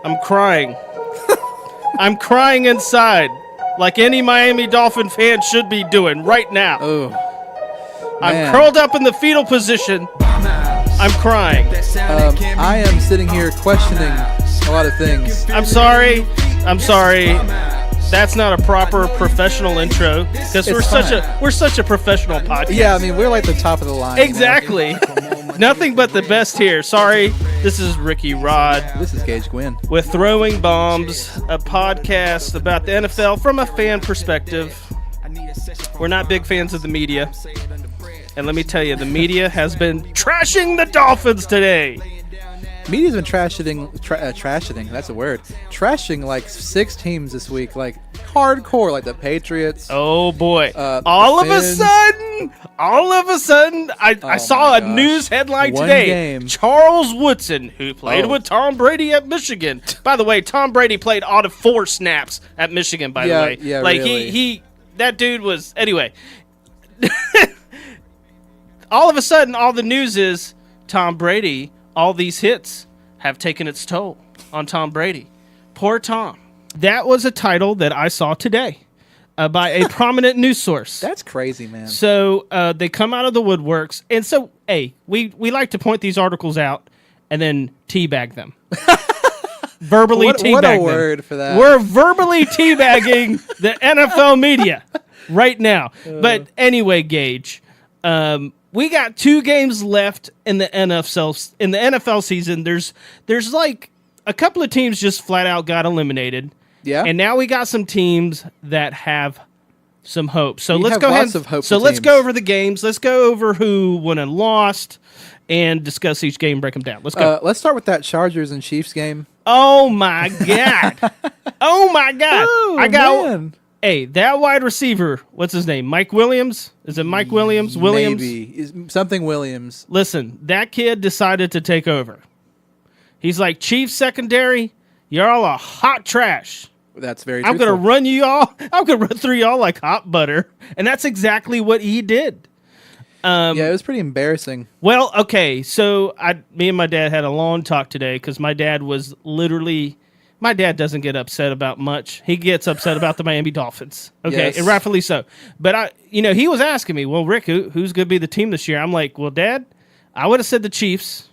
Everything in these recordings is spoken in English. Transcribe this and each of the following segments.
I'm crying. I'm crying inside, like any Miami Dolphin fan should be doing right now. Oh, I'm curled up in the fetal position. I'm crying. I am sitting here questioning a lot of things. I'm sorry. That's not a proper professional intro because we're such a professional podcast. Yeah, I mean, we're like the top of the line. Exactly. Nothing but the best here. Sorry. This is Ricky Rod. This is Gage Gwynn. With Throwing Bombs, a podcast about the NFL from a fan perspective. We're not big fans of the media. And let me tell you, the media has been trashing the Dolphins today. Media's been trashing, that's a word. Trashing like 6 teams this week, like hardcore, like the Patriots. Oh boy. All of a sudden, I saw a news headline today. Game. Charles Woodson, who played with Tom Brady at Michigan. By the way, Tom Brady played out of 4 snaps at Michigan, by the way. Yeah, like really. that dude was, anyway. All of a sudden, all the news is Tom Brady, all these hits have taken its toll on Tom Brady. Poor Tom. That was a title that I saw today by a prominent news source. That's crazy, man. So they come out of the woodworks. And so, hey, we like to point these articles out and then teabag them. Verbally teabag them. What a word for that. We're verbally teabagging the NFL media right now. But anyway, Gage, we got 2 games left in the NFL season. There's like a couple of teams just flat out got eliminated. Yeah. And now we got some teams that have some hope. So let's go ahead. Let's go over the games. Let's go over who won and lost and discuss each game, break them down. Let's go. Let's start with that Chargers and Chiefs game. Oh my God. Oh my God. Man. Hey, that wide receiver, what's his name? Mike Williams? Is it Mike Williams? Maybe. Something Williams. Listen, that kid decided to take over. He's like, Chiefs secondary, you're all a hot trash. That's very I'm truthful. going to run you all. I'm going to run through y'all like hot butter. And that's exactly what he did. Yeah, it was pretty embarrassing. Well, okay, so me and my dad had a long talk today because my dad was literally... My dad doesn't get upset about much. He gets upset about the Miami Dolphins. Okay, yes. And rightfully so. But he was asking me, well, Rick, who's going to be the team this year? I'm like, well, Dad, I would have said the Chiefs,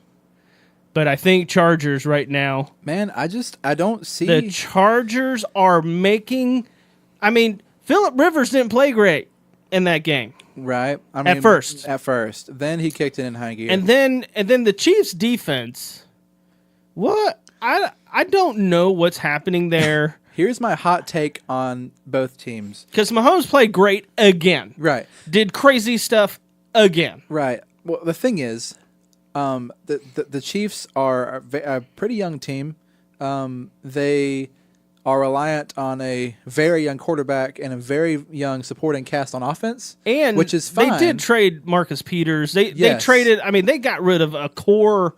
but I think Chargers right now. Man, I don't see. The Chargers are making, Phillip Rivers didn't play great in that game. Right. At first. Then he kicked it in high gear. And then the Chiefs defense, what? I don't know what's happening there. Here's my hot take on both teams. Because Mahomes played great again. Right. Did crazy stuff again. Right. Well, the thing is, the Chiefs are a pretty young team. They are reliant on a very young quarterback and a very young supporting cast on offense, and which is fine. They did trade Marcus Peters. They traded. They got rid of a core.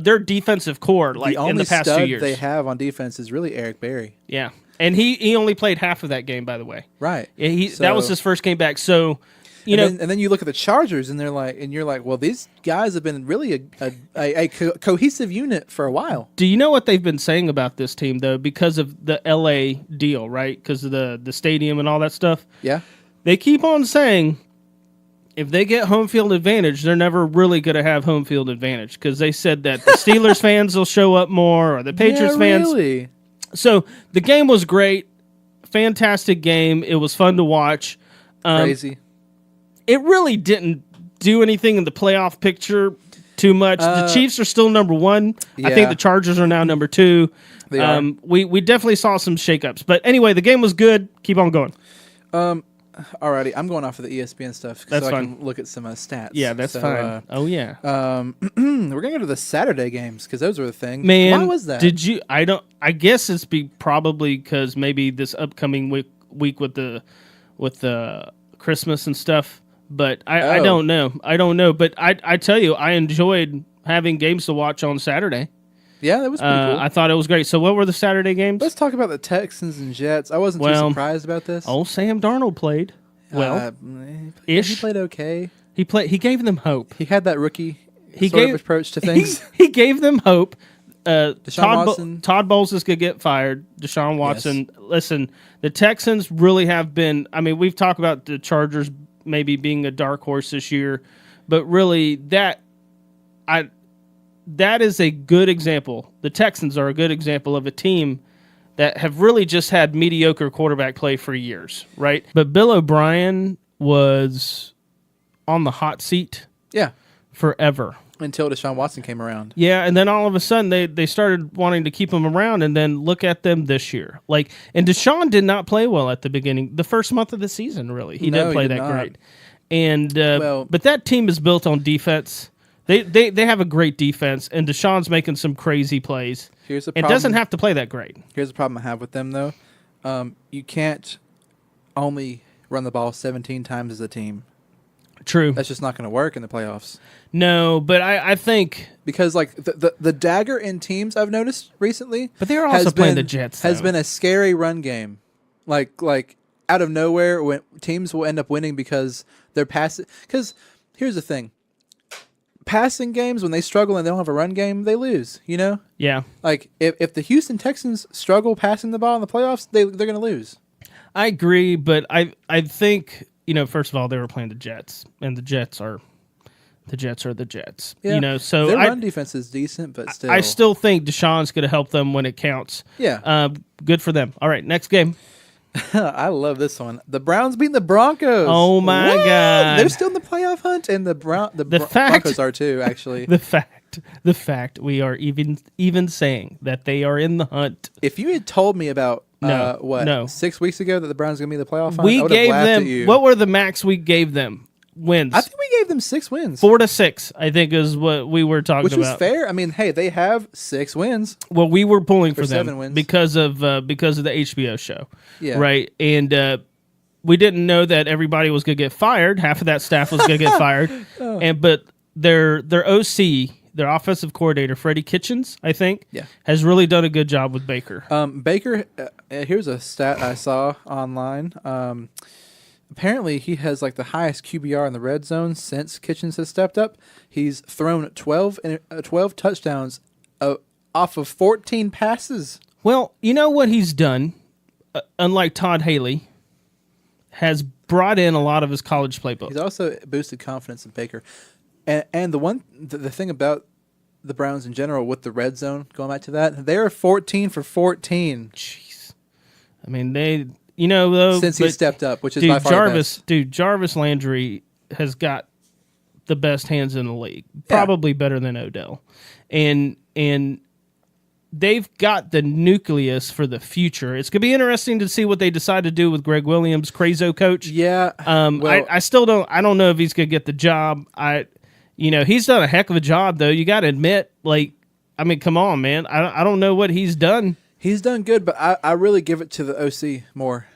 Their defensive core, in the past 2 years. The only stud they have on defense is really Eric Berry. Yeah, and he only played half of that game, by the way. Right. Yeah, that was his first game back. So, and then you look at the Chargers, and you're like, well, these guys have been really a cohesive unit for a while. Do you know what they've been saying about this team though? Because of the LA deal, right? Because of the stadium and all that stuff. Yeah. They keep on saying, if they get home field advantage, they're never really going to have home field advantage because they said that the Steelers fans will show up more or the Patriots fans. Really? So the game was great. Fantastic game. It was fun to watch. Crazy. It really didn't do anything in the playoff picture too much. The Chiefs are still number 1. Yeah. I think the Chargers are now number 2. They are. We definitely saw some shakeups. But anyway, the game was good. Keep on going. Alrighty, I'm going off of the ESPN stuff so I can look at some stats. Yeah, that's fine. Oh yeah. We're gonna go to the Saturday games because those were the thing. Man, why was that? Did you? I guess it's probably because maybe this upcoming week with the Christmas and stuff. But I don't know. But I tell you, I enjoyed having games to watch on Saturday. Yeah, that was pretty cool. I thought it was great. So what were the Saturday games? Let's talk about the Texans and Jets. I wasn't too surprised about this. Oh, Sam Darnold played well. He played okay. He gave them hope. He had that rookie approach to things. He gave them hope. Watson. Todd Bowles is going to get fired. Deshaun Watson. Yes. Listen, the Texans really have been. I mean, we've talked about the Chargers maybe being a dark horse this year, but really that is a good example. The Texans are a good example of a team that have really just had mediocre quarterback play for years, right? But Bill O'Brien was on the hot seat Yeah. forever. Until Deshaun Watson came around. Yeah, and then all of a sudden they started wanting to keep him around, and then look at them this year. And Deshaun did not play well at the beginning, the first month of the season. Really, he didn't play that great. And but that team is built on defense. They have a great defense, and Deshaun's making some crazy plays. Here's the It problem. doesn't have to play that great. Here's the problem I have with them, though. You can't only run the ball 17 times as a team. True. That's just not going to work in the playoffs. No, but I think. Because like the dagger in teams I've noticed recently, But they're also playing the Jets. Has though. been a scary run game, like out of nowhere when teams will end up winning because they're passing. Because here's the thing. Passing games, when they struggle and they don't have a run game, they lose, you know? Yeah. Like, if the Houston Texans struggle passing the ball in the playoffs, they're going to lose. I agree, but I think, first of all, they were playing the Jets, and the Jets are the Jets. Yeah. So their run defense is decent, but still. I still think Deshaun's going to help them when it counts. Yeah. Good for them. All right, next game. I love this one. The Browns beating the Broncos. Oh my What? God. They're still in the playoff hunt, and the Broncos are too, actually. The fact we are even saying that they are in the hunt. If you had told me about 6 weeks ago that the Browns were going to be in the playoff hunt, I We would have gave laughed them at you. what were the max we gave them? Wins. I think we gave them 6 wins, 4-6, I think is what we were talking which about. was fair. I mean, hey, they have 6 wins. Well, we were pulling for them 7 wins. because of the HBO show, Yeah. right? And we didn't know that everybody was going to get fired. Half of that staff was going to get fired, but their OC, their offensive coordinator, Freddie Kitchens, I think, has really done a good job with Baker. Baker, here's a stat I saw online. Apparently, he has like the highest QBR in the red zone since Kitchens has stepped up. He's thrown 12 touchdowns off of 14 passes. Well, you know what he's done, unlike Todd Haley, has brought in a lot of his college playbook. He's also boosted confidence in Baker. And the thing about the Browns in general with the red zone, going back to that, they're 14 for 14. Jeez. I mean, though, since he stepped up, which is by far the best. Jarvis Landry has got the best hands in the league, probably better than Odell, and they've got the nucleus for the future. It's gonna be interesting to see what they decide to do with Greg Williams, Crazo coach. Yeah, I still don't. I don't know if he's gonna get the job. He's done a heck of a job, though. You got to admit, come on, man. I don't know what he's done. He's done good, but I really give it to the OC more.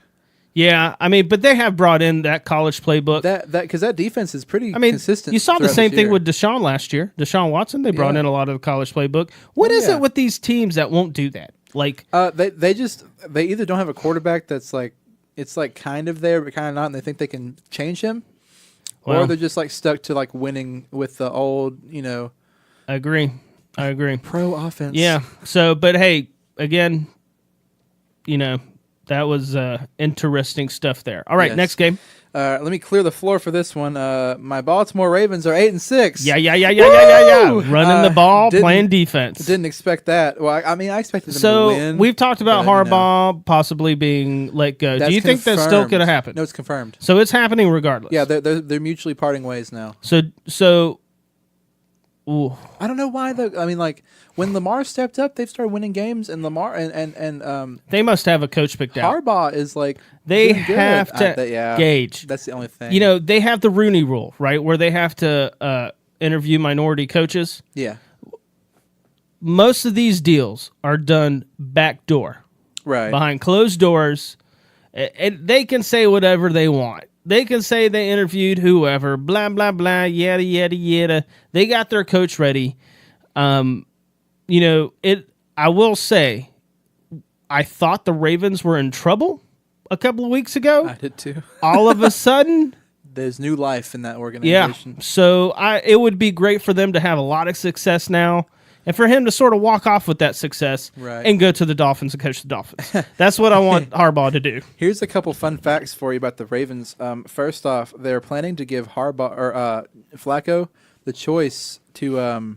Yeah, but they have brought in that college playbook. Because that defense is pretty consistent. You saw the same thing with Deshaun last year. Deshaun Watson, they brought in a lot of the college playbook. What is it with these teams that won't do that? They either don't have a quarterback that's it's kind of there but kind of not, and they think they can change him, or they're just stuck to winning with the old, I agree. pro offense. Yeah. So, but hey, again, that was interesting stuff there. All right, next game. Let me clear the floor for this one. My Baltimore Ravens are 8-6. Yeah. Running the ball, playing defense. Didn't expect that. Well, I expected them to win. So we've talked about Harbaugh possibly being let go. Do you think that's still going to happen? No, it's confirmed. So it's happening regardless. Yeah, they're mutually parting ways now. So. Ooh. I don't know why though. When Lamar stepped up, they've started winning games, and Lamar and they must have a coach picked out. Harbaugh is they doing have good. to gauge. That's the only thing. They have the Rooney Rule, right, where they have to interview minority coaches. Yeah. Most of these deals are done backdoor, right, behind closed doors, and they can say whatever they want. They can say they interviewed whoever, blah, blah, blah, yada, yada, yada. They got their coach ready. I will say, I thought the Ravens were in trouble a couple of weeks ago. I did too. All of a sudden, there's new life in that organization. Yeah. So it would be great for them to have a lot of success now. and for him to sort of walk off with that success Right. and go to the Dolphins and coach the Dolphins. That's what I want Harbaugh to do. Here's a couple fun facts for you about the Ravens. First off, they're planning to give Flacco the choice to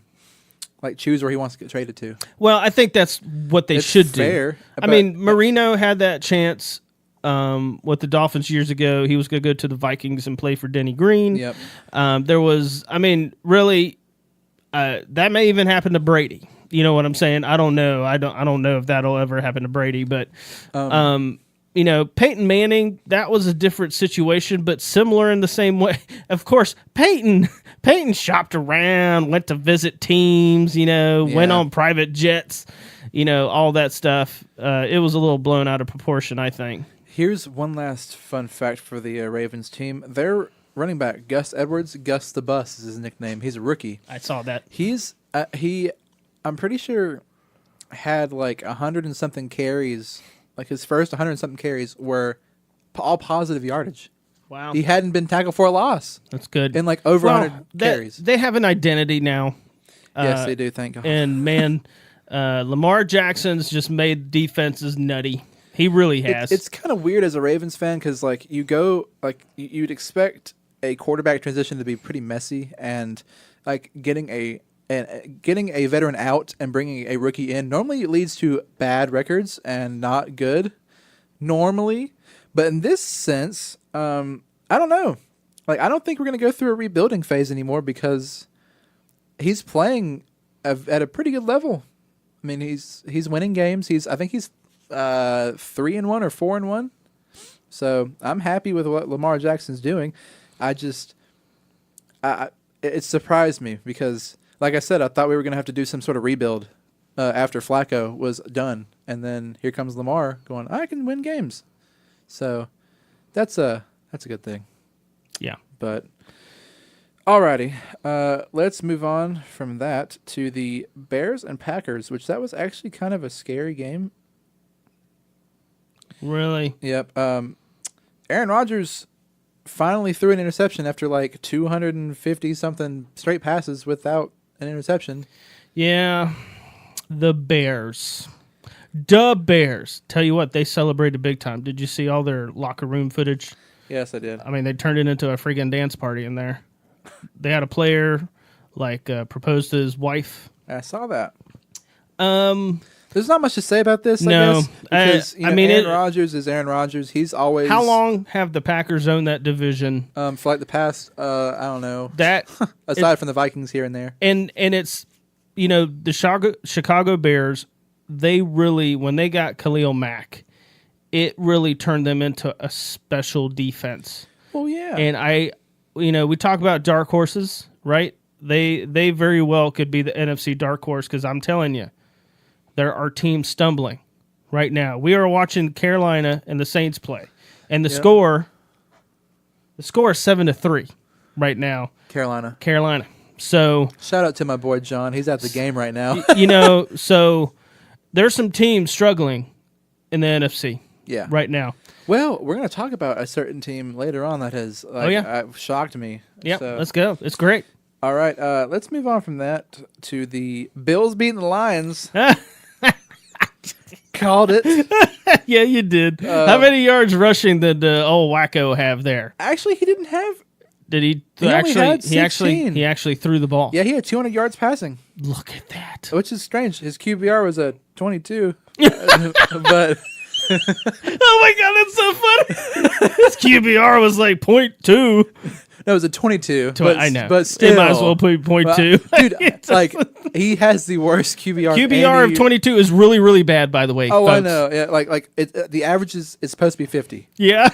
choose where he wants to get traded to. Well, I think that's what they It's should fair, do. I but- mean, Marino had that chance with the Dolphins years ago. He was going to go to the Vikings and play for Denny Green. Yep. There was, I mean, really, that may even happen to Brady. You know what I'm saying? I don't know. I don't know if that'll ever happen to Brady, but you know, Peyton Manning, that was a different situation, but similar in the same way. Of course, Peyton shopped around, went to visit teams, you know, went Yeah. on private jets, you know, all that stuff. It was a little blown out of proportion, I think. Here's one last fun fact for the Ravens team. Their running back, Gus Edwards, Gus the Bus is his nickname. He's a rookie. I saw that. I'm pretty sure, had like 100 and something carries. Like his first 100 and something carries were all positive yardage. Wow. He hadn't been tackled for a loss That's good. in like over 100 that- carries. They have an identity now. Yes, they do. Thank God. And man, Lamar Jackson's just made defenses nutty. He really has. It's kind of weird as a Ravens fan because like you go like you'd expect a quarterback transition to be pretty messy, and like getting a veteran out and bringing a rookie in normally leads to bad records and not good normally. But in this sense, I don't know. Like I don't think we're gonna go through a rebuilding phase anymore because he's playing at a pretty good level. I mean, he's winning games. I think he's 3-1 or 4-1. So I'm happy with what Lamar Jackson's doing. It surprised me because, like I said, I thought we were going to have to do some sort of rebuild after Flacco was done, and then here comes Lamar going, I can win games. So that's a good thing. yeah. But alrighty, let's move on from that to the Bears and Packers, which that was actually kind of a scary game. Really? Yep. Aaron Rodgers finally threw an interception after like 250 something straight passes without an interception. Yeah. The Bears. The Bears. Tell you what, they celebrated big time. Did you see all their locker room footage? Yes, I did. I mean, they turned it into a freaking dance party in there. They had a player propose to his wife. I saw that. There's not much to say about this. No. I guess, because I mean, Aaron Rodgers is Aaron Rodgers. He's always How long have the Packers owned that division? for like the past I don't know. That Aside from the Vikings here and there. and it's, you know, the Chicago Bears, they really, when they got Khalil Mack, it really turned them into a special defense. Well, yeah. And we talk about dark horses, right? They very well could be the NFC dark horse because I'm telling you, there are teams stumbling right now. We are watching Carolina and the Saints play, and the score is 7-3 right now. Carolina. So Shout out to my boy John. He's at the game right now. so there's some teams struggling in the NFC Yeah. right now. Well, we're going to talk about a certain team later on that has shocked me. Yeah, So, let's go. It's great. all right, let's move on from that to the Bills beating the Lions. Called it. Yeah, you did. How many yards rushing did old Wacko have there? Actually, he didn't have. Did he only had he actually 16. he actually threw the ball? Yeah, he had 200 yards passing, Look at that. which is strange. His QBR was a 22, but Oh my god, that's so funny. His QBR was like 0.2. no, it was a 22. But, I know. but still, It might as well put 0.2. dude. Like he has the worst QBR. QBR of 22 is really, really bad, by the way. Oh, I folks. know. Yeah, like the average is supposed to be 50. Yeah.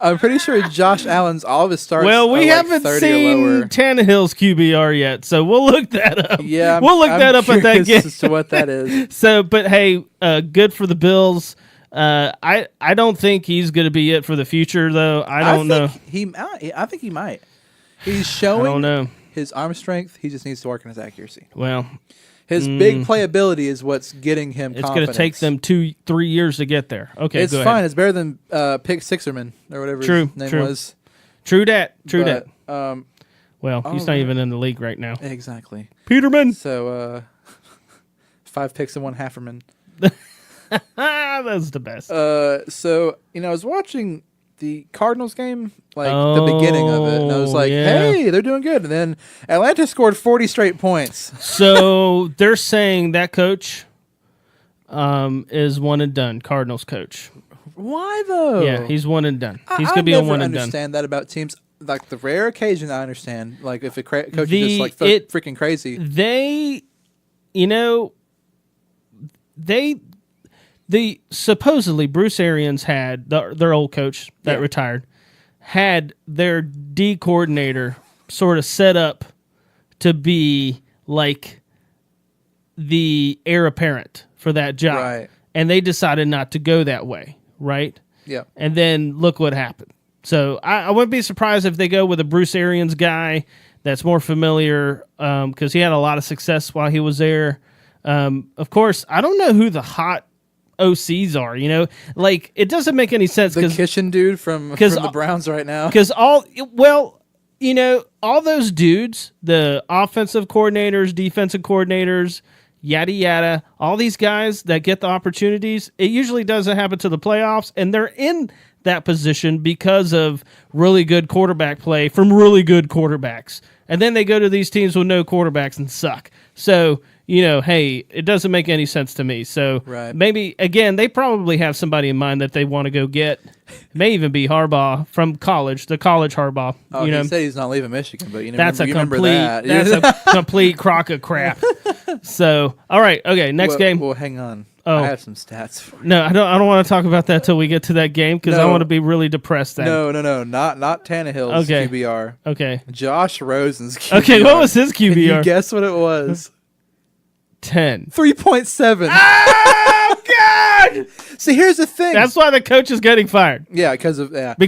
I'm pretty sure Josh Allen's all of his starts. Well, we are like haven't 30 or seen lower. Tannehill's QBR yet, so we'll look that up. Yeah, we'll look that up at that curious game. as to what that is. So, but hey, good for the Bills. I don't think he's going to be it for the future, though. I don't know. I think he might. He's I showing don't know. his arm strength. He just needs to work on his accuracy. Well, His big playability is what's getting him. it's going to take them 2-3 years to get there. Okay, It's go fine. ahead. It's better than Pick Sixerman or whatever True, his name true. was. True that. But, Well, he's not even in the league right now. Exactly. Peterman. So 5 picks and 1 Hafferman. That's the best. So I was watching the Cardinals game, like the beginning of it, and I was like, yeah. "Hey, they're doing good." And then Atlanta scored 40 straight points. So they're saying that coach is one and done. Cardinals coach. Why though? Yeah, he's one and done. He's gonna I be a never one and done. understand that about teams. Like the rare occasion I understand, like if a coach is The- just like freaking crazy. They, the supposedly Bruce Arians had their old coach that retired had their D coordinator sort of set up to be like the heir apparent for that job, Right. and they decided not to go that way, right? Yeah. And then look what happened. So I wouldn't be surprised if they go with a Bruce Arians guy that's more familiar because he had a lot of success while he was there. Of course, I don't know who the hot OCs are. Like it doesn't make any sense The because kitchen dude from the Browns right now. all those dudes, the offensive coordinators, defensive coordinators, yada yada, all these guys that get the opportunities, it usually doesn't happen to the playoffs, and they're in that position because of really good quarterback play from really good quarterbacks. And then they go to these teams with no quarterbacks and suck. So, hey, it doesn't make any sense to me. So Right. maybe, again, they probably have somebody in mind that they want to go get. May even be Harbaugh from college, the college Harbaugh. Oh, he said he's not leaving Michigan, but That's remember complete. that. That's a complete crock of crap. So, all right, okay, next game. Well, hang on. Oh. I have some stats for you. No, I don't want to talk about that till we get to that game because I No. want to be really depressed. Then. No, not Tannehill's Okay. QBR. Okay. Josh Rosen's QBR. Okay. What was his Can you QBR? guess what it was? 10. 3.7. Oh God! See, here's the thing. That's why the coach is getting fired because of that.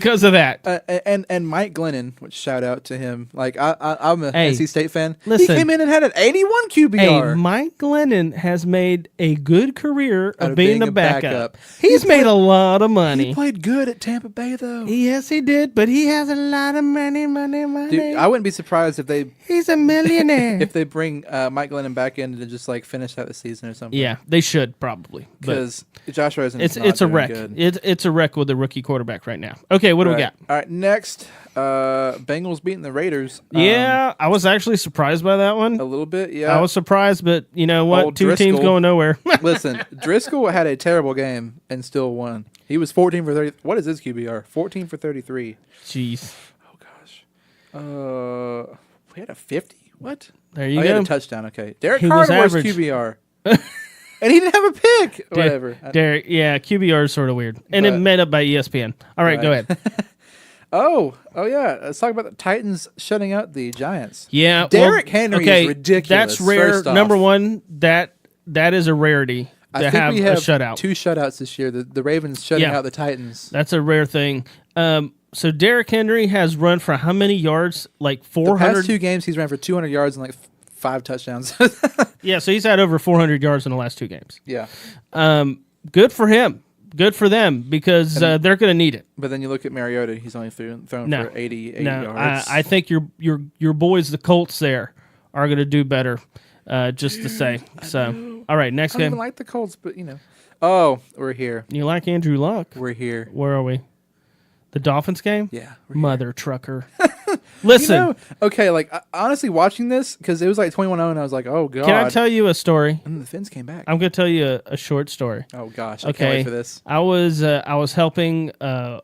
and Mike Glennon, which shout out to him. Like I'm a Hey, NC State fan. listen. He came in and had an 81 Hey, QBR. Mike Glennon has made a good career Out of being a backup. He's made a lot of money. He played good at Tampa Bay though. Yes, he did, but he has a lot of money. Dude, I wouldn't be surprised if they He's a millionaire. if they bring Mike Glennon back in to just like finish out the season or something. Yeah, they should probably. But Because Josh Rosen is not it's a doing wreck. good. It's a wreck with the rookie quarterback right now. Okay, what do we Right. got? All right, next, Bengals beating the Raiders. Yeah, I was actually surprised by that one. A little bit, yeah. I was surprised, but you know what? Old Two teams Driscoll. going nowhere. Listen, Driscoll had a terrible game and still won. He was 14 for 30. What is his QBR? 14 for 33. Jeez. Oh gosh. We had a 50. What? There you He had go. a touchdown. Okay. Derek He was Carr was average. QBR. And he didn't have a pick. Whatever. Derek, yeah, QBR is sort of weird. And it But- made up by ESPN. All right, go Right. ahead. Oh yeah. Let's talk about the Titans shutting out the Giants. Yeah. Derrick Henry is ridiculous, That's rare. first off. Number one, that is a rarity to I think have we a have shutout. 2 shutouts this year. The Ravens shutting Yeah. out the Titans. That's a rare thing. So Derrick Henry has run for how many yards? Like The 400? past 2 games, he's ran for 200 yards and like 5 touchdowns. Yeah, so he's had over 400 yards in the last 2 games. Yeah. Good for him. Good for them because they're going to need it. But then you look at Mariota, he's only thrown No. for 80 No, yards. I think your boys, the Colts, there are going to do better. Just to say. So, all right, next I don't game. even like the Colts, but Oh, we're here. You like Andrew Luck? We're here. Where are we? The Dolphins game? Yeah. We're here. Mother trucker. Listen, Okay, like honestly watching this, because it was like 21-0, and I was like, oh, God. can I tell you a story? And then the Finns came back. I'm going to tell you a short story. Oh, gosh. I can't Okay. wait for this. I was helping a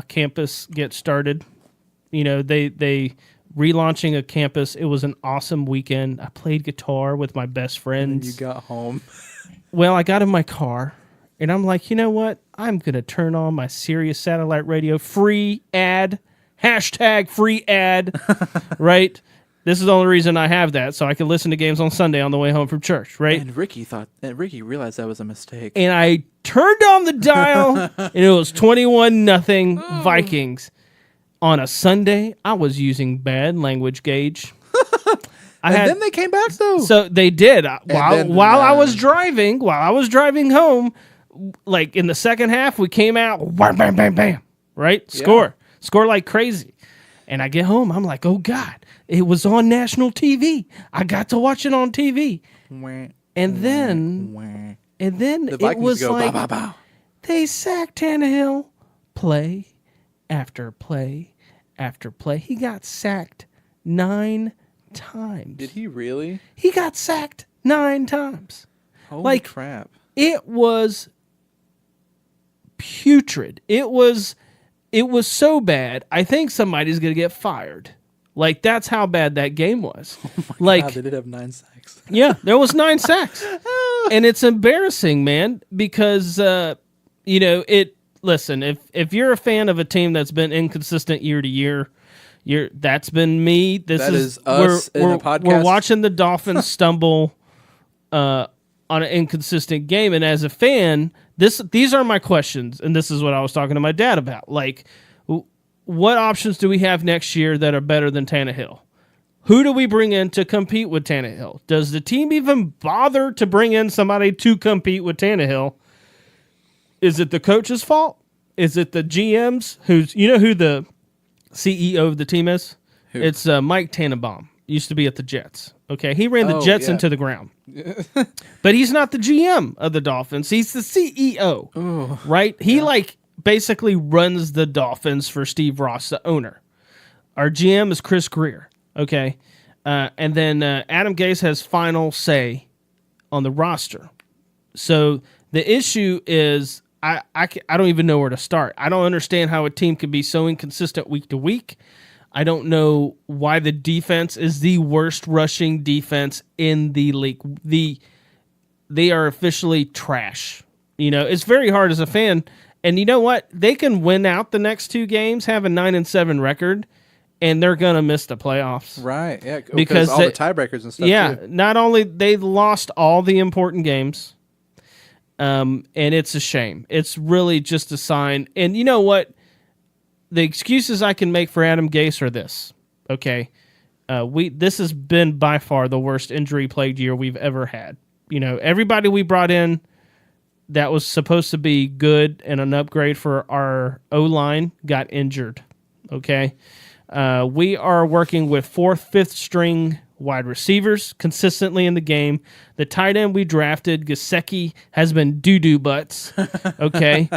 campus get started. They relaunching a campus. It was an awesome weekend. I played guitar with my best And friends. you got home. Well, I got in my car and I'm like, you know what? I'm going to turn on my Sirius satellite radio. Free ad. Hashtag free ad. Right? This is the only reason I have that, so I can listen to games on Sunday on the way home from church, right? And Ricky realized that was a mistake. And I turned on the dial and it was 21-0 Vikings. On a Sunday, I was using bad language, Gage. Then they came back, though. So they did. While I was then- driving home, like in the second half, we came out, bam, bam, bam, bam, right? Score like crazy. And I get home, I'm like, oh God, It was on national TV. I got to watch it on TV. And then The it Vikings was go, like bow, bow, bow. they sacked Tannehill play after play after play. He got sacked 9 times. Did he really? He got sacked 9 times. Holy crap. It was putrid. It was so bad. I think somebody's going to get fired. Like, that's how bad that game was. God, they did have 9 sacks. Yeah, there was 9 sacks. And it's embarrassing, man, because listen, if you're a fan of a team that's been inconsistent year to year, that's been me. That is us in a podcast. We're watching the Dolphins stumble on an inconsistent game, and as a fan, these are my questions, and this is what I was talking to my dad about. Like, what options do we have next year that are better than Tannehill? Who do we bring in to compete with Tannehill? Does the team even bother to bring in somebody to compete with Tannehill? Is it the coach's fault? Is it the GM's? Who the CEO of the team is? Who? It's Mike Tannenbaum. Used to be at the Jets. Okay, he ran the Jets into the ground. But he's not the GM of the Dolphins. He's the CEO. Ooh. Right? He basically runs the Dolphins for Steve Ross, the owner. Our GM is Chris Greer. Okay, and then Adam Gase has final say on the roster. So the issue is I don't even know where to start. I don't understand how a team can be so inconsistent week to week. I don't know why the defense is the worst rushing defense in the league. They are officially trash. It's very hard as a fan. And you know what? They can win out the next 2 games, have a 9-7 record, and they're gonna miss the playoffs. Right? Yeah, because all the tiebreakers and stuff. Yeah, too. not only they lost all the important games, and it's a shame. It's really just a sign. And you know what? The excuses I can make for Adam Gase are this. Okay, this has been by far the worst injury-plagued year we've ever had. Everybody we brought in that was supposed to be good and an upgrade for our O-line got injured. Okay. We are working with 4th, 5th string wide receivers consistently in the game. The tight end we drafted, Gesicki, has been doo-doo butts. Okay.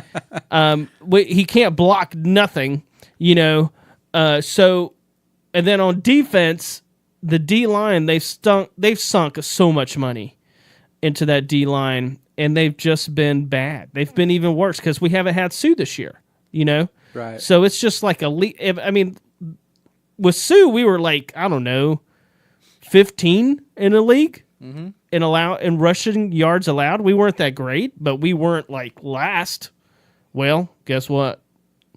He can't block nothing, so, and then on defense, the D-line, they've sunk so much money into that D-line, and they've just been bad. They've been even worse because we haven't had Sue this year, Right. So it's just like with Sue, we were like, I don't know, 15 in the league in rushing yards allowed. We weren't that great, but we weren't like last. Well, guess what?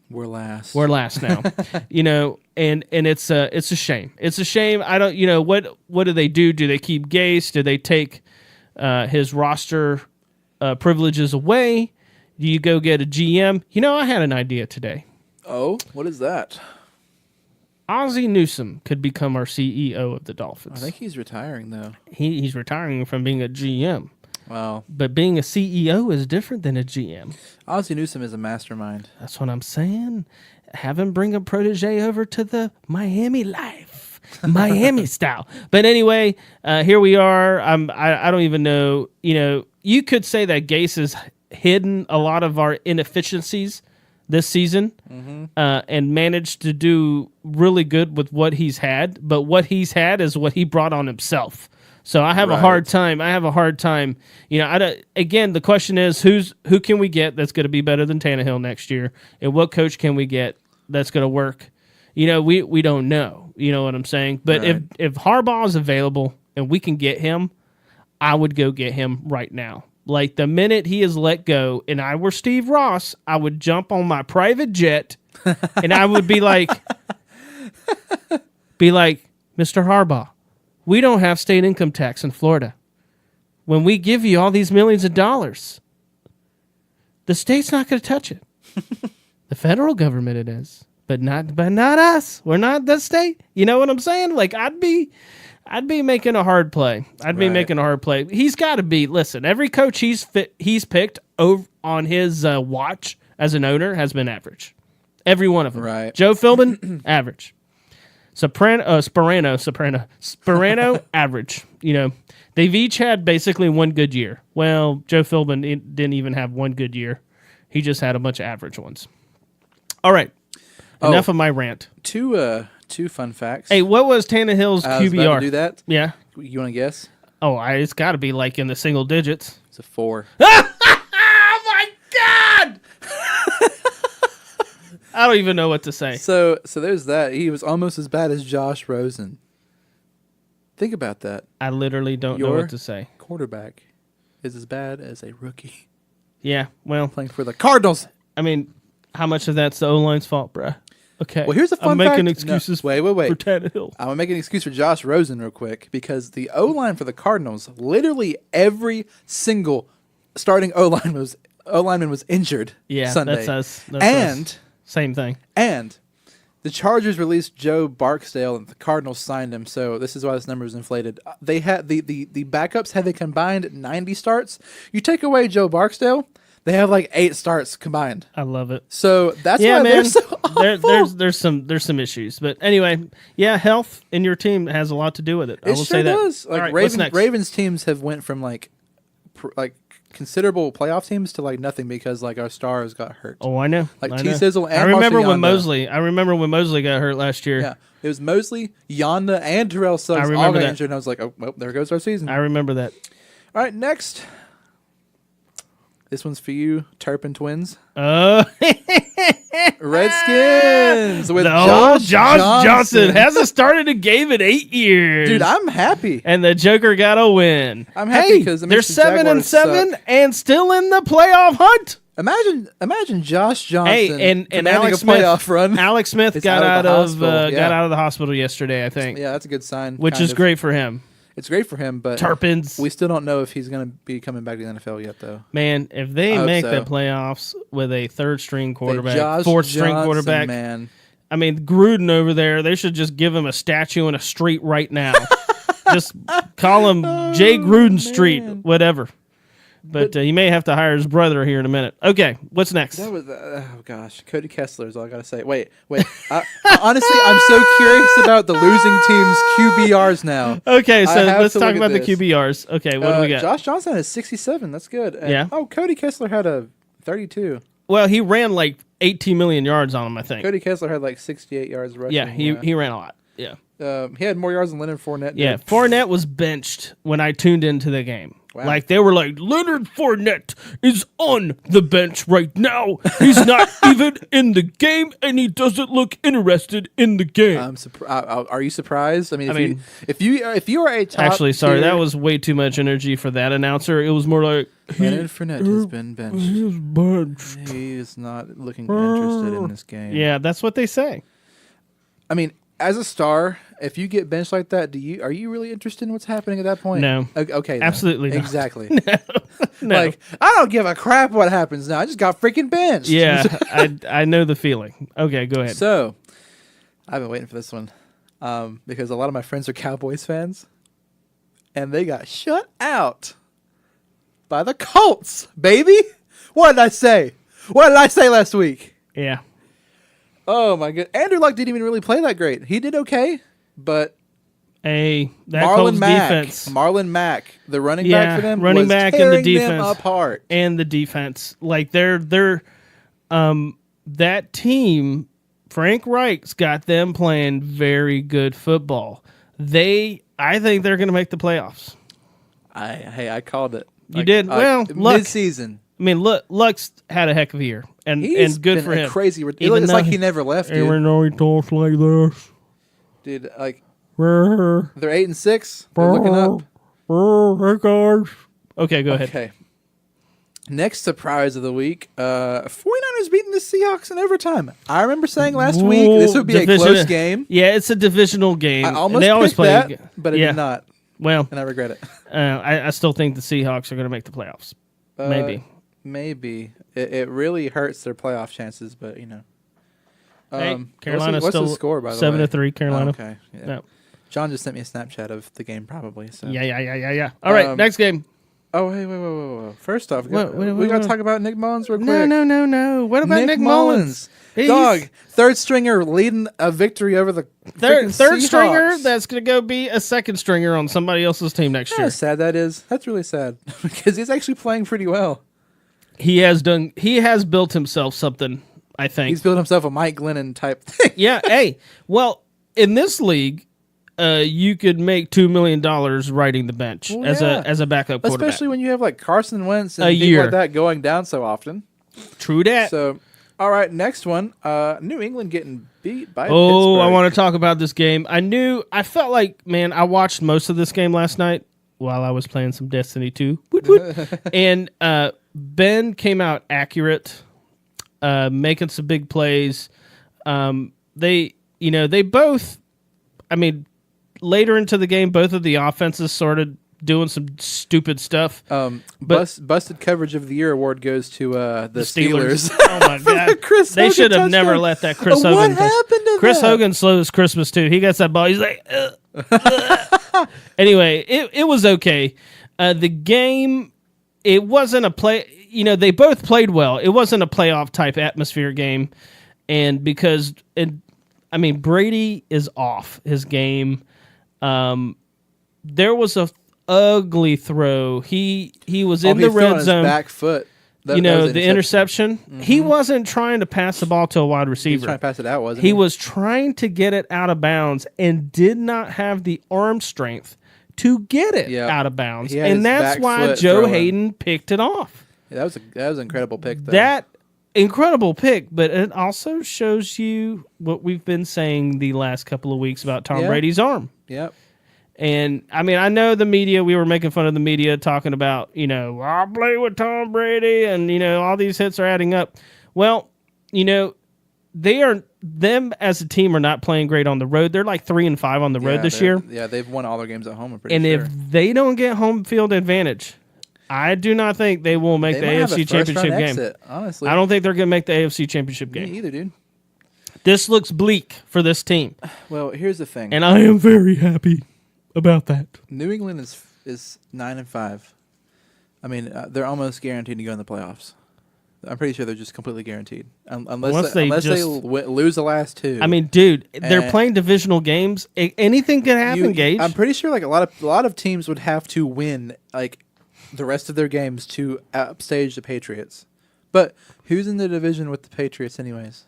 We're last. We're last now. And it's a shame. It's a shame. I don't. What do they do? Do they keep Gase? Do they take his roster privileges away? Do you go get a GM? I had an idea today. Oh, what is that? Ozzie Newsome could become our CEO of the Dolphins. I think he's retiring, though. He's retiring from being a GM. Wow. But being a CEO is different than a GM. Ozzie Newsome is a mastermind. That's what I'm saying. Have him bring a protege over to the Miami life. Miami style. But anyway, here we are. I don't even know. You could say that Gase has hidden a lot of our inefficiencies this season and managed to do really good with what he's had. But what he's had is what he brought on himself. So I have a hard time. Again, the question is who can we get that's going to be better than Tannehill next year, and what coach can we get that's going to work? We don't know. You know what I'm saying? But if Harbaugh is available and we can get him, I would go get him right now. Like the minute he is let go, and I were Steve Ross, I would jump on my private jet, and I would be like, Mr. Harbaugh, we don't have state income tax in Florida. When we give you all these millions of dollars, the state's not going to touch it. The federal government it is, but not us. We're not the state. You know what I'm saying? Like I'd be making a hard play. He's got to be. Listen, every coach he's picked over on his watch as an owner has been average. Every one of them. Right. Joe Philbin, average. Sperano, average. You know, they've each had basically one good year. Well, Joe Philbin didn't even have one good year. He just had a bunch of average ones. All right. Enough of my rant. Two fun facts. Hey, what was Tannehill's I was QBR? about to do that. Yeah. You want to guess? Oh, it's got to be like in the single digits. It's a 4. Oh my God! I don't even know what to say. So there's that. He was almost as bad as Josh Rosen. Think about that. I literally don't know what to say. Quarterback is as bad as a rookie Yeah, well, playing for the Cardinals. I mean, how much of that's the O-line's fault, bruh? Okay. Well, here's a fun I'm making fact. excuses Wait. for Tannehill. I'm going to make an excuse for Josh Rosen real quick because the O-line for the Cardinals, literally every single starting O-lineman was injured Yeah, Sunday. that's us. That's and us. Same thing. And the Chargers released Joe Barksdale, and the Cardinals signed him. So this is why this number is inflated. They had the backups had they combined 90 starts. You take away Joe Barksdale, they have like 8 starts combined. I love it. So that's Yeah, why man. they're so awful. There's some issues, but anyway, yeah, health in your team has a lot to do with it. I will It say sure that. does. Like All right, what's next? Ravens teams have went from like considerable playoff teams to like nothing because like our stars got hurt. Oh, I know. Like I T know. Sizzle and I remember Marshall when Yanda. Mosley. I remember when Mosley got hurt last year. Yeah, it was Mosley, Yonda, and Terrell Suggs I all remember got that. injured, and I was like, oh, well, there goes our season. I remember that. All right, next. This one's for you, Turpin Twins. Redskins with Josh Johnson. Johnson hasn't started a game in 8 years. Dude, I'm happy. and the Joker got a win. I'm happy Hey, 'cause the they're Michigan 7-7 Jaguars suck. and still in the playoff hunt. Imagine Josh Johnson Hey, and commanding Alex a playoff run. Smith. Alex Smith It's got out out of the of hospital, yeah. got out of the hospital yesterday, I think, Yeah, that's a good sign. which kind is of. great for him. It's great for him, but Turpins, we still don't know if he's going to be coming back to the NFL yet, though. man, if they I hope make so. the playoffs with a third string Hey, quarterback, Josh fourth string Johnson, quarterback, man. I mean Gruden over there, they should just give him a statue in a street right now. Just call him Jay Gruden Street, whatever. But you may have to hire his brother here in a minute. Okay, what's next? That was oh gosh, Cody Kessler is all I gotta say. Wait. Honestly, I'm so curious about the losing team's QBRs now. Okay, so I have let's to talk look at about the this. QBRs. Okay, what do we got? Josh Johnson has 67. That's good. And, Yeah. Oh, Cody Kessler had a 32. Well, he ran like 18 million yards on him, I think. Cody Kessler had like 68 yards rushing. Yeah, he ran a lot. Yeah. He had more yards than Leonard Fournette. Yeah, did. Fournette was benched when I tuned into the game. Wow. Like, they were like, Leonard Fournette is on the bench right now. He's not even in the game, and he doesn't look interested in the game. Are you surprised? I mean, mean- if you are a top Actually, sorry, tier- that was way too much energy for that announcer. It was more like, Leonard Fournette has been benched. he's benched. He is not looking interested in this game. Yeah, that's what they say. I mean, as a star, if you get benched like that, are you really interested in what's happening at that point? No. Okay. then. Absolutely not. Exactly. No. Like, I don't give a crap what happens now. I just got freaking benched. Yeah, I know the feeling. Okay, go ahead. So, I've been waiting for this one because a lot of my friends are Cowboys fans, and they got shut out by the Colts, baby. What did I say? What did I say last week? Yeah. Oh my god, Andrew Luck didn't even really play that great. He did okay, but That Marlon Colts Mack, defense Marlon Mack, the running Yeah, back for them, running was back and the tearing them defense. apart. and the defense, like they're that team, Frank Reich's got them playing very good football. I think they're going to make the playoffs. I called it. You did? Well, Luck. mid-season. I mean, Luck's had a heck of a year, and He's good been for a him. crazy. Even It's though like he never left, dude. Even though he talks like this. Dude, like Brr, they're 8-6. They're looking up. Hey guys. Okay, go ahead. Okay. Next surprise of the week: 49ers beating the Seahawks in overtime. I remember saying last week this would be a close game. Yeah, it's a divisional game. I almost they always picked play. that, but it yeah. did not, Well, and I regret it. I still think the Seahawks are going to make the playoffs. Maybe. Maybe it really hurts their playoff chances, but you know. Hey, Carolina's what's still the score by the way? 7-3. Carolina. Oh, okay. Yeah. No. John just sent me a Snapchat of the game, probably. So. Yeah. All right, next game. Oh, hey, wait. First off, What- we got to what- talk about Nick Mullins real quick. No. What about Nick Mullins? Dog, third stringer leading a victory over the third freaking stringer Seahawks. that's going to go be a second stringer on somebody else's team next How year. sad that is. That's really sad because he's actually playing pretty well. He has built himself something, I think. He's built himself a Mike Glennon type thing. Yeah. Hey, well, in this league, you could make $2 million riding the bench Well, as yeah. a backup quarterback. Especially when you have like Carson Wentz and A people year. like that going down so often. True that. So, all right, next one. New England getting beat by Oh, I Pittsburgh. want to talk about this game. I felt like, man, I watched most of this game last night while I was playing some Destiny 2. Woot, woot. And Ben came out accurate, making some big plays. They both, later into the game, both of the offenses started doing some stupid stuff. Busted coverage of the year award goes to the Steelers. Oh my god! Chris They Hogan should have never touchdown. let that Chris What Hogan. happened to Chris that? Hogan slows Christmas too. He gets that ball. He's like. Anyway, it was okay. The game, it wasn't a play. They both played well. It wasn't a playoff type atmosphere game, and because Brady is off his game. There was a ugly throw. He was in He the threw on red his zone. back foot. That was The an interception. He wasn't trying to pass the ball to a wide He was receiver. trying to pass it out, wasn't He he? was trying to get it out of bounds and did not have the arm strength to get it Yep. out of bounds. He had his And that's back why foot Joe throwing. Hayden picked it off. Yeah, that was an incredible pick, though. That incredible pick, but it also shows you what we've been saying the last couple of weeks about Tom Yeah. Brady's arm. Yep. And I know the media, we were making fun of the media talking about, I'll play with Tom Brady and, all these hits are adding up. Well, them as a team are not playing great on the road. They're like 3-5 on the road this year. Yeah, they've won all their games at home, I'm pretty And sure. if they don't get home field advantage, I do not think they will make They the might have a AFC first-round Championship game. exit, honestly. I don't think they're going to make the AFC Championship Me game. either, dude. This looks bleak for this team, Well, here's the thing. and I am very happy about that. New England is 9-5. They're almost guaranteed to go in the playoffs. I'm pretty sure they're just completely guaranteed, unless Once they, they unless they just- lose the last two. Dude, they're And- playing divisional games. Anything can happen, Gage. I'm pretty sure like a lot of teams would have to win like the rest of their games to upstage the Patriots. But who's in the division with the Patriots, anyways?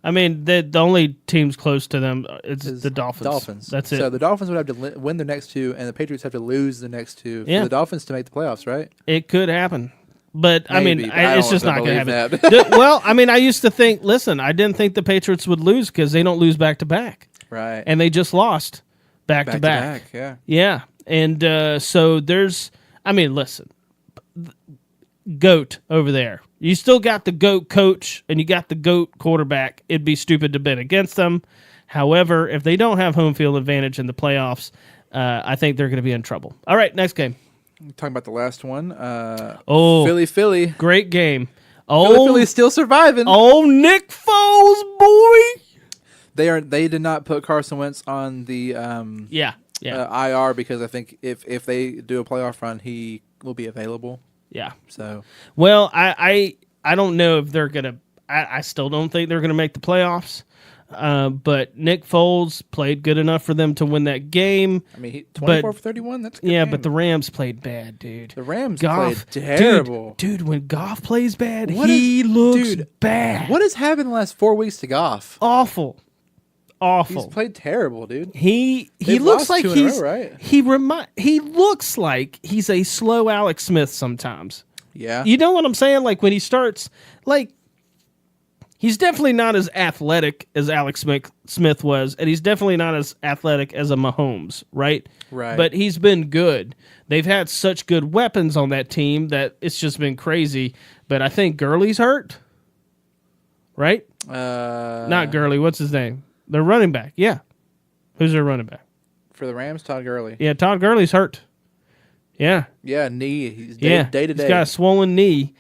The only teams close to them is Is the Dolphins. That's it. So the Dolphins would have to win their next two, and the Patriots have to lose the next two Yeah. for the Dolphins to make the playoffs, right? It could happen. But, Maybe, but I it's don't just not going to believe happen. that. Well, I used to think, listen, I didn't think the Patriots would lose because they don't lose back-to-back. Right. And they just lost back-to-back. Yeah. Yeah. And so there's, listen, GOAT over there. You still got the GOAT coach and you got the GOAT quarterback. It'd be stupid to bet against them. However, if they don't have home field advantage in the playoffs, I think they're going to be in trouble. All right, next game. Talking about the last one. Oh, Philly. great game. Philly's still surviving. Oh, Nick Foles, boy. They did not put Carson Wentz on the Yeah. IR because I think if they do a playoff run, he will be available. Yeah. So Well, I don't know if they're going to – I still don't think they're going to make the playoffs. But Nick Foles played good enough for them to win that game. 24 for 31. That's a good Yeah, game. but the Rams played bad, dude. The Rams Goff, played terrible. Dude, when Goff plays bad, What he is- looks dude, bad. What has happened the last 4 weeks to Goff? Awful. He's played terrible, dude. He They've looks lost like 2 in a he's row, right? he looks like he's a slow Alex Smith sometimes. Yeah. You know what I'm saying? Like when he starts, like he's definitely not as athletic as Alex Smith was, and he's definitely not as athletic as a Mahomes, right? Right. But he's been good. They've had such good weapons on that team that it's just been crazy. But I think Gurley's hurt, right? Not Gurley. What's his name? Their running back. Yeah. Who's their running back? For the Rams, Todd Gurley. Yeah, Todd Gurley's hurt. Yeah. Yeah, knee. He's Yeah, day to day. He's got a swollen knee.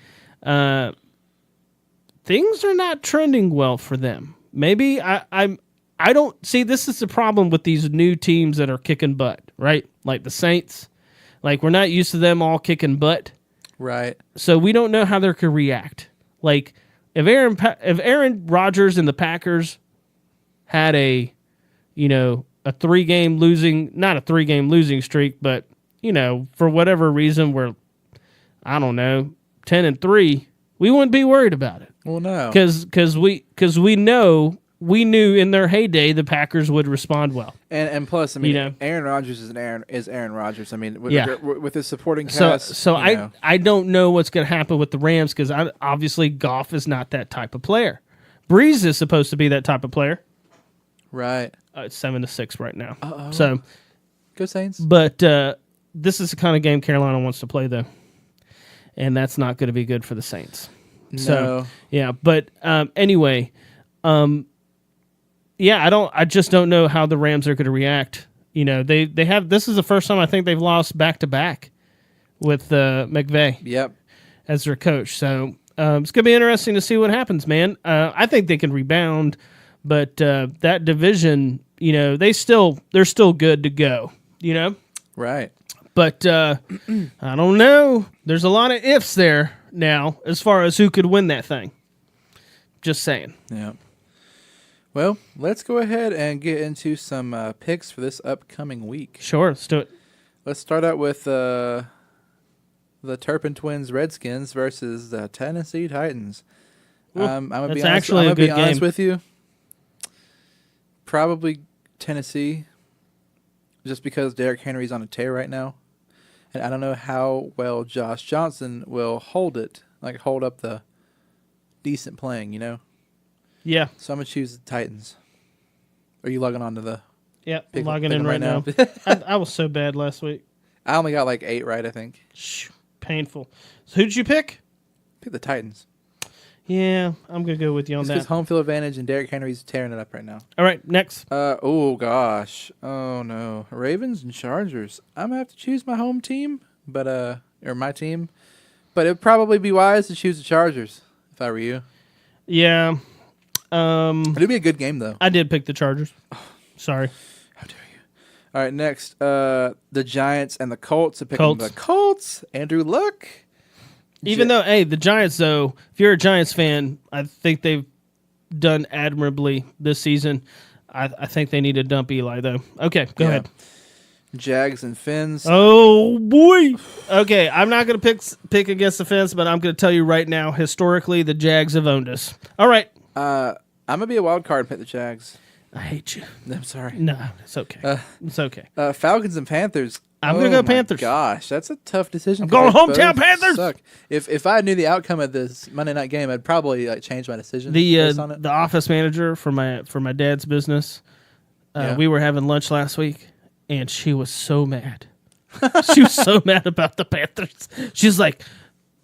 Things are not trending well for them. Maybe I don't see. This is the problem with these new teams that are kicking butt, right? Like the Saints. Like we're not used to them all kicking butt, Right. so we don't know how they could react. Like if Aaron Rodgers and the Packers had a 3-game losing, not a 3-game losing streak, but for whatever reason we're, I don't know, 10-3, we wouldn't be worried about it. Well, no, because we knew in their heyday the Packers would respond well. and plus, I mean, Aaron Rodgers is Aaron Rodgers. I mean, with his supporting So cast. I don't know what's going to happen with the Rams because obviously Goff is not that type of player. Breeze is supposed to be that type of player. Right. It's 7-6 right now. Uh-oh. So, Go Saints. but this is the kind of game Carolina wants to play though, and that's not going to be good for the Saints. No. So yeah, but anyway, yeah, I just don't know how the Rams are going to react. They have, this is the first time I think they've lost back to back with McVay Yep. as their coach. So it's going to be interesting to see what happens, man. I think they can rebound, but that division, they're still good to go. Right. But I don't know. There's a lot of ifs there now as far as who could win that thing. Just saying. Yeah. Well, let's go ahead and get into some picks for this upcoming week. Sure, let's do it. Let's start out with the Turpin Twins Redskins versus the Tennessee Titans. Ooh, I'm gonna that's be honest, actually a good be honest game. with you. Probably Tennessee, just because Derrick Henry's on a tear right now, and I don't know how well Josh Johnson will hold up the decent playing. Yeah. So I'm gonna choose the Titans. Are you logging on to the? Yep, Pick- logging pick in 'em right now. I was so bad last week. I only got like 8 right, I think. Painful. So who did you pick? Pick the Titans. Yeah, I'm going to go with you on Because that. home field advantage and Derrick Henry's tearing it up right now. All right, next. Oh gosh. Oh no. Ravens and Chargers. I'm gonna have to choose my home team, but or my team. But it'd probably be wise to choose the Chargers if I were you. Yeah. It'd be a good game though. I did pick the Chargers. Sorry. How dare you? All right, next, the Giants and the Colts are picking Colts. the Colts. Andrew Luck. Even though, hey, the Giants, though, if you're a Giants fan, I think they've done admirably this season. I think they need to dump Eli, though. Okay, go ahead. Jags and Fins. Oh, boy. Okay, I'm not going to pick against the fence, but I'm going to tell you right now, historically, the Jags have owned us. All right. I'm gonna be a wild card and pick the Jags. I hate you. I'm sorry. No, it's okay. It's okay. Falcons and Panthers. I'm gonna go my Panthers. Gosh, that's a tough decision. I'm going Both hometown Panthers. Suck. If I knew the outcome of this Monday night game, I'd probably change my decision The based on it. the office manager for my dad's business, we were having lunch last week, and she was so mad. She was so mad about the Panthers. She's like,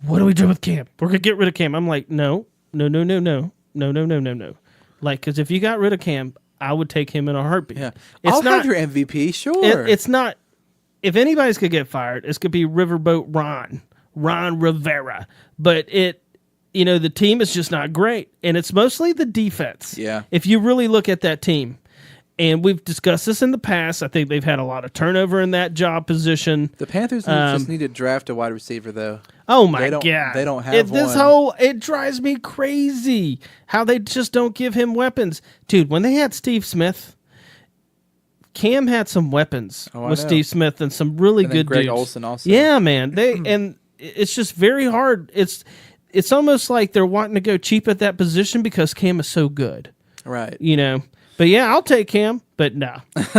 "What do we do with Cam? We're gonna get rid of Cam." I'm like, "No. Like, because if you got rid of Cam, I would take him in a heartbeat. Yeah, It's I'll not have your MVP. Sure, It's not. If anybody's gonna get fired, it's gonna be Riverboat Ron Rivera. But the team is just not great, and it's mostly the defense. Yeah. If you really look at that team, and we've discussed this in the past, I think they've had a lot of turnover in that job position. the Panthers just need to draft a wide receiver though. Oh my God, god! they don't have It drives me crazy how they just don't give him weapons, dude. When they had Steve Smith, Cam had some weapons I with know. Steve Smith and some really And then good Greg dudes. Olsen also. Yeah, man. And it's just very hard. It's almost like they're wanting to go cheap at that position because Cam is so good, Right. But yeah, I'll take Cam. But no.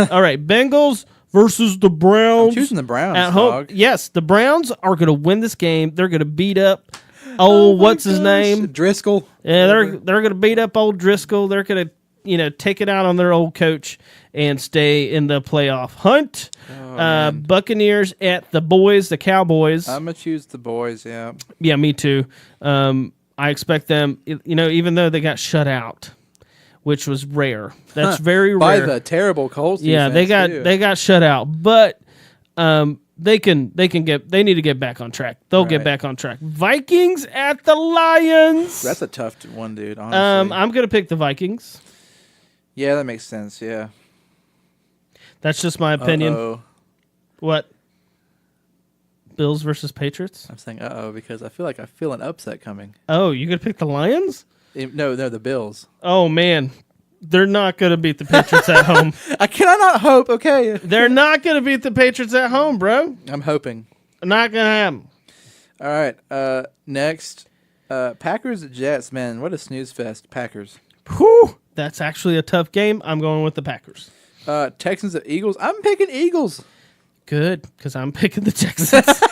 All right, Bengals versus the Browns. I'm choosing the Browns. At home, dog. yes, the Browns are going to win this game. They're going to beat up what's his name? Driscoll. Yeah, they're going to beat up old Driscoll. They're going to take it out on their old coach and stay in the playoff hunt. Buccaneers at the boys, the Cowboys. I'm gonna choose the boys. Yeah. Yeah, me too. I expect them. Even though they got shut out, which was rare. That's very By rare. the terrible Colts. Yeah, they defense, got shut out, but they need to get back on track. They'll get Right. back on track. Vikings at the Lions. That's a tough one, dude. Honestly. I'm gonna pick the Vikings. Yeah, that makes sense. Yeah. That's just my opinion. Uh-oh. What? Bills versus Patriots? I'm saying uh-oh because I feel an upset coming. Oh, you gonna pick the Lions? No, the Bills. Oh man, they're not going to beat the Patriots at home. I cannot hope. Okay, They're not going to beat the Patriots at home, bro. I'm hoping. Not going to happen. All right. Next, Packers at Jets. Man, what a snooze fest. Packers. Whew, that's actually a tough game. I'm going with the Packers. Texans at Eagles. I'm picking Eagles. Good, because I'm picking the Texans.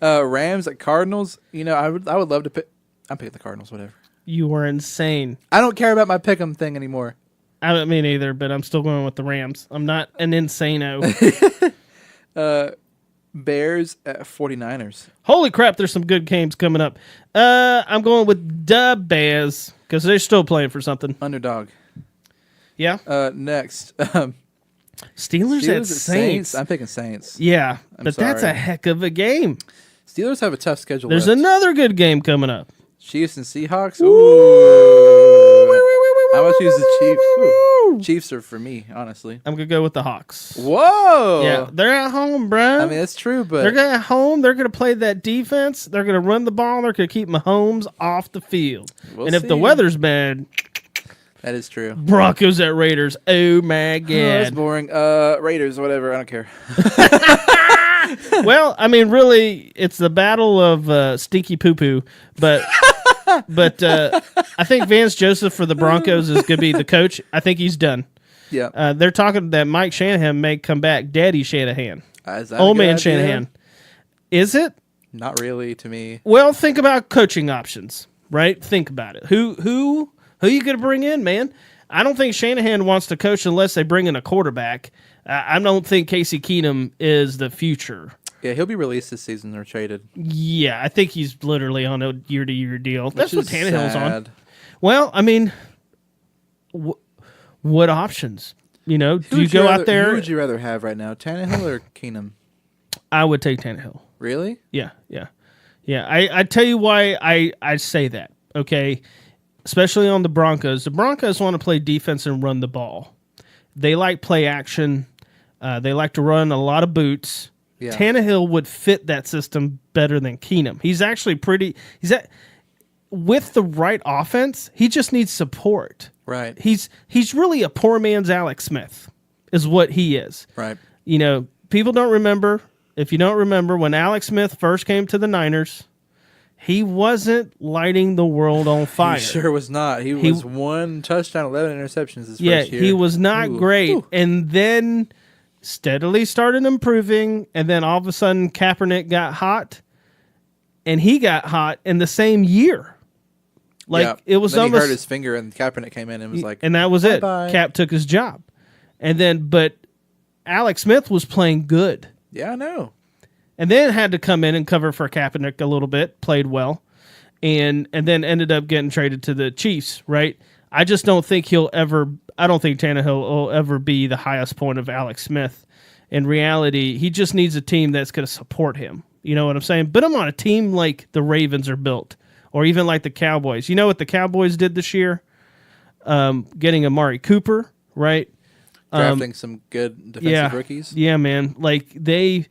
Rams at Cardinals. You know, I would love to pick. I'm picking the Cardinals. Whatever. You were insane. I don't care about my pick'em thing anymore. I don't mean either, but I'm still going with the Rams. I'm not an insano. Bears at 49ers. Holy crap, there's some good games coming up. I'm going with the Bears because they're still playing for something. Underdog. Yeah. Next. Steelers at Saints. I'm picking Saints. Yeah, but that's a sorry. heck of a game. Steelers have a tough schedule. There's left. another good game coming up. Chiefs and Seahawks. Ooh. I must use the Chiefs. Ooh. Chiefs are for me, honestly. I'm going to go with the Hawks. Whoa. Yeah, they're at home, bro. I mean, that's true, but They're going to home. They're going to play that defense. They're going to run the ball. They're going to keep Mahomes off the field. We'll and if the see. weather's bad, that is true. Broncos at Raiders. Oh, my Oh, that's God. boring. Raiders, whatever. I don't care. Well, I mean, really, it's the battle of stinky poo-poo, but I think Vance Joseph for the Broncos is going to be the coach. I think he's done. Yeah. They're talking that Mike Shanahan may come back. Daddy Shanahan. Is that a Old good man idea? Shanahan. Is it? Not really to me. Well, think about coaching options, right? Think about it. Who you going to bring in, man? I don't think Shanahan wants to coach unless they bring in a quarterback. I don't think Casey Keenum is the future. Yeah, he'll be released this season or traded. Yeah, I think he's literally on a year-to-year deal. That's what Which is Tannehill's on. sad. Well, I mean, what options? You know, do Who you would go rather- out there? Who would you rather have right now, Tannehill or Keenum? I would take Tannehill. Really? Yeah. I tell you why I say that. Okay, especially on the Broncos. The Broncos want to play defense and run the ball. They like play action. They like to run a lot of boots. Yeah. Tannehill would fit that system better than Keenum. He's actually with the right offense. He just needs support. Right. He's really a poor man's Alex Smith, is what he is. Right. You know, people don't remember. If you don't remember, when Alex Smith first came to the Niners, he wasn't lighting the world on fire. He sure was not. He was 1 touchdown, 11 interceptions his first year. He was not Ooh. great. Ooh. And then steadily started improving, and then all of a sudden Kaepernick got hot, and he got hot in the same year. Like Yeah. it was then almost he hurt his finger, and Kaepernick came in and was like, and that was it. bye-bye. Cap took his job. And then but Alex Smith was playing good. "Yeah, I know." And then had to come in and cover for Kaepernick a little bit, played well, and then ended up getting traded to the Chiefs, right? I just don't think I don't think Tannehill will ever be the highest point of Alex Smith. In reality, he just needs a team that's going to support him. You know what I'm saying? But I'm on a team like the Ravens are built, or even like the Cowboys. You know what the Cowboys did this year? Getting Amari Cooper, right? Drafting some good defensive rookies. Yeah, man. Like Dak's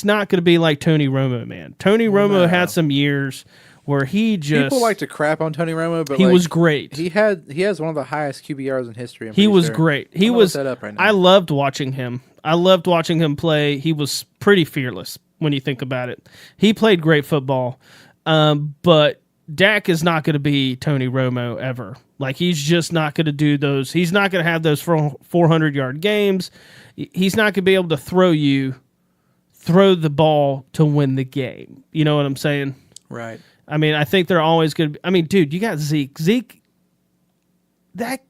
not going to be like Tony Romo, man. Tony Romo had some years where he just People like to crap on Tony Romo, but he like, was great. He has one of the highest QBRs in history. He was great. He was. Set up right now. I loved watching him. I loved watching him play. He was pretty fearless when you think about it. He played great football, but Dak is not going to be Tony Romo ever. Like he's just not going to do those. He's not going to have those 400-yard games. He's not going to be able to throw the ball to win the game. You know what I'm saying? Right. I mean, I think they're always going to. I mean, dude, you got Zeke. Zeke, that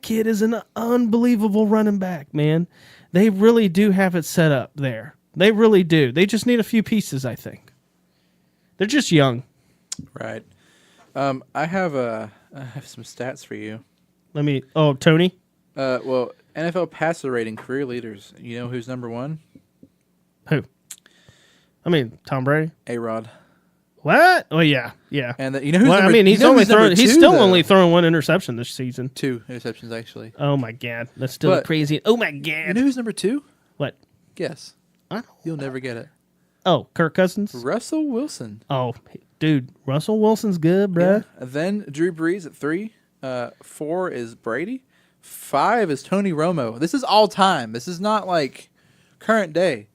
kid is an unbelievable running back, man. They really do have it set up there. They really do. They just need a few pieces, I think. They're just young. Right. I have some stats for you. Tony? Well, NFL passer rating career leaders. You know who's number 1? Who? I mean, Tom Brady. A-Rod. What? Oh yeah. And you know who's Well, number, I mean, he's you know only who's number throwing. He's 2, still though? only throwing 1 interception this season. 2 interceptions actually. Oh my god, that's still But- crazy. Oh my You god. know who's number 2? What? Guess. I don't- You'll never get it. Oh, Kirk Cousins. Russell Wilson. Oh, dude, Russell Wilson's good, bro. Yeah. And then Drew Brees at 3. 4 is Brady. 5 is Tony Romo. This is all time. This is not like current day.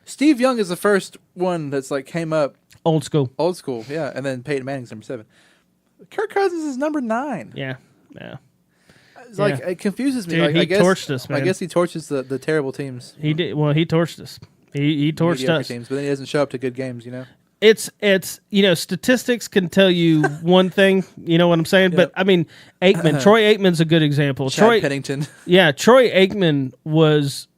Steve Young is the first one that's like came up. Old school. Old school, yeah. And then Peyton Manning's number 7. Kirk Cousins is number 9. Yeah. It's like it confuses me. Dude, like, he I guess, torched us, man. I guess he torches the terrible teams. He did. Well, he torched us. He torched mediocre us. teams, but then he doesn't show up to good games, you know? It's statistics can tell you one thing, you know what I'm saying? But I mean, Aikman, Troy Aikman's a good example. Chad Pennington. Yeah, Troy Aikman was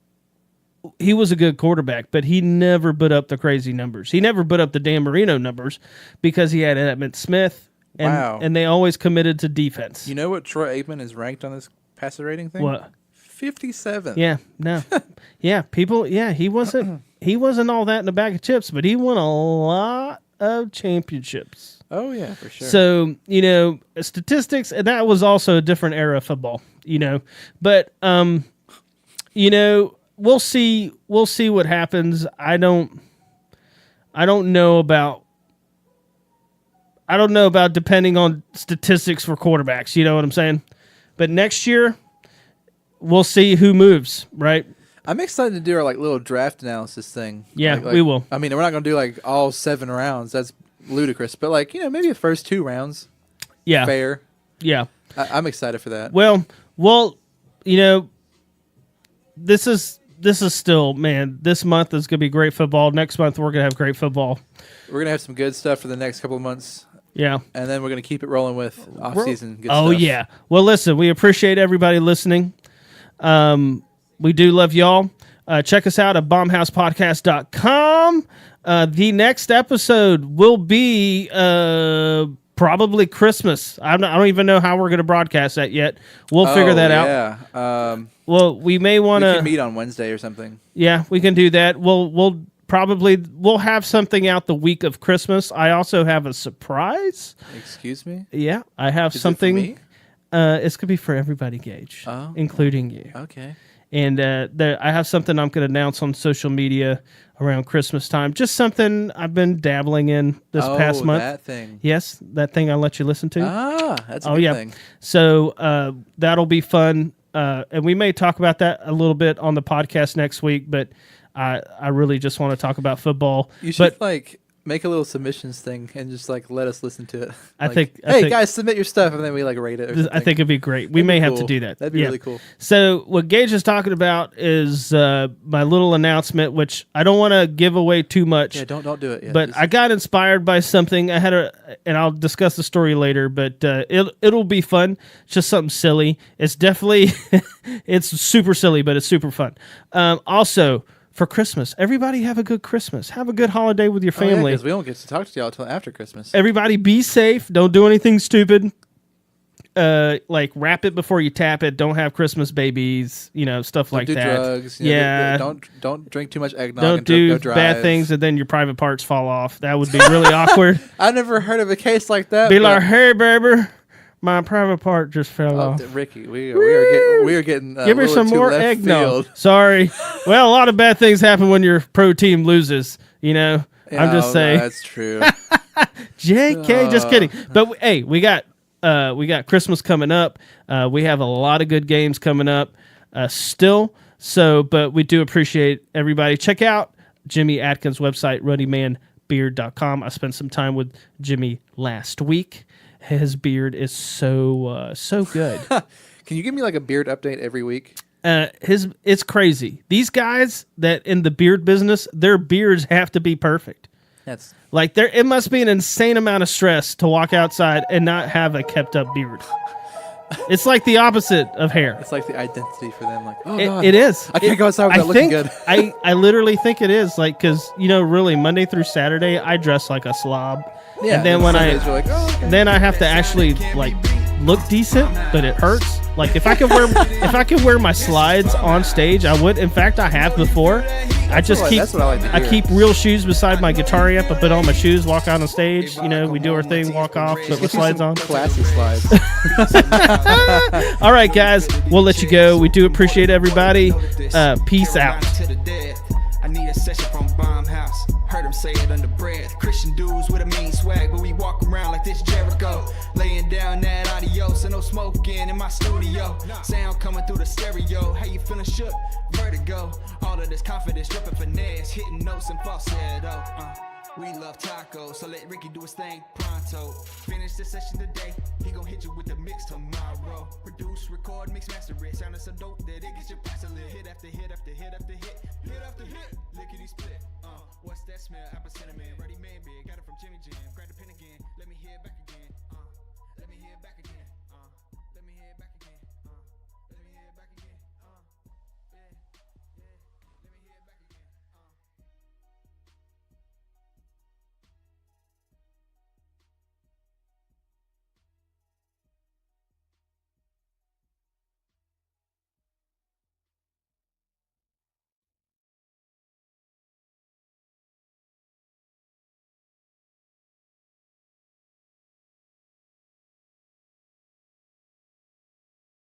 a good quarterback, but he never put up the crazy numbers. He never put up the Dan Marino numbers because he had Emmitt Smith and they always committed to defense. You know what Troy Aikman is ranked on this passer rating thing? What? 57. Yeah, no. He wasn't all that in a bag of chips, but he won a lot of championships. Oh, yeah, for sure. So, statistics, and that was also a different era of football, But, we'll see what happens. I don't know about depending on statistics for quarterbacks, you know what I'm saying? But next year, we'll see who moves, right? I'm excited to do our little draft analysis thing. Yeah, we will. I mean, we're not going to do all 7 rounds. That's ludicrous. But maybe the first 2 rounds. Yeah. Fair. Yeah. I'm excited for that. Well, this is still, man, this month is going to be great football. Next month we're going to have great football. We're going to have some good stuff for the next couple of months. Yeah. And then we're going to keep it rolling with off-season good stuff. Oh, yeah. Well, listen, we appreciate everybody listening. We do love y'all. Check us out at bombhousepodcast.com. The next episode will be probably Christmas. I don't even know how we're going to broadcast that yet. We'll figure that out. Yeah. Well, we may want We to can meet on Wednesday or something. Yeah, we can do that. We'll have something out the week of Christmas. I also have a surprise. Excuse me? Yeah, I have something. It for me? It's gonna be for everybody, Gage, Oh. including you. Okay. And I have something I'm going to announce on social media around Christmas time. Just something I've been dabbling in this past month. That thing. Yes, that thing I let you listen to. That's a good thing. So that'll be fun. And we may talk about that a little bit on the podcast next week, but I really just want to talk about football. You should make a little submissions thing and just let us listen to it. I think guys, submit your stuff and then we rate it. Or something. I think it'd be great. We may have to do that. That'd be really cool. So what Gage is talking about is my little announcement, which I don't want to give away too much. Yeah, don't do it yet. But I got inspired by something. I had and I'll discuss the story later. But it'll be fun. It's just something silly. It's definitely it's super silly, but it's super fun. Also, for Christmas, everybody have a good Christmas. Have a good holiday with your family. Because we don't get to talk to y'all until after Christmas. Everybody be safe. Don't do anything stupid. Wrap it before you tap it. Don't have Christmas babies. Stuff don't like do that. Drugs. Yeah. Don't drink too much eggnog. Don't do bad things and then your private parts fall off. That would be really awkward. I never heard of a case like that. Be like, hey, baby, my private part just fell off. Ricky, we are getting give me some more eggnog. Sorry. Well, a lot of bad things happen when your pro team loses. I'm just saying. That's true. JK, just kidding. But hey, we got Christmas coming up. We have a lot of good games coming up still. So, but we do appreciate everybody. Check out Jimmy Atkins' website, runnymanbeard.com. I spent some time with Jimmy last week. His beard is so good. Can you give me a beard update every week? It's crazy. These guys that in the beard business, their beards have to be perfect. That's it must be an insane amount of stress to walk outside and not have a kept up beard. It's like the opposite of hair. It's like the identity for them. God, it is. I can't go outside without looking good. I literally think it is because really Monday through Saturday I dress like a slob. Yeah, and then when okay. then I have to actually look decent, but it hurts. If I could wear my slides on stage, I would. In fact, I have before. That's what I like to hear. I keep real shoes beside my guitar amp. I put on my shoes, walk out on stage. We do our thing, walk off, put my slides on. Classy slides. All right, guys, we'll let you go. We do appreciate everybody. Peace out. I need a session from bomb house. Heard him say it under breath. Christian dudes with a mean swag, but we walk around like this Jericho. Laying down that adios and no smoking in my studio. Sound coming through the stereo. How you feeling shook? Vertigo. All of this confidence, dripping finesse, hitting notes and falsetto. We love tacos, so let Ricky do his thing pronto. Finish the session today, he gon' hit you with the mix tomorrow. Produce, record, mix, master it. Sounding so dope that it gets your past a lit. Hit after hit after hit after hit. Hit after hit, lickety split. What's that smell? Apple cinnamon, ready man big. Got it from Jimmy Jam. Grab the pen again, let me hear it back again. Let me hear it back again.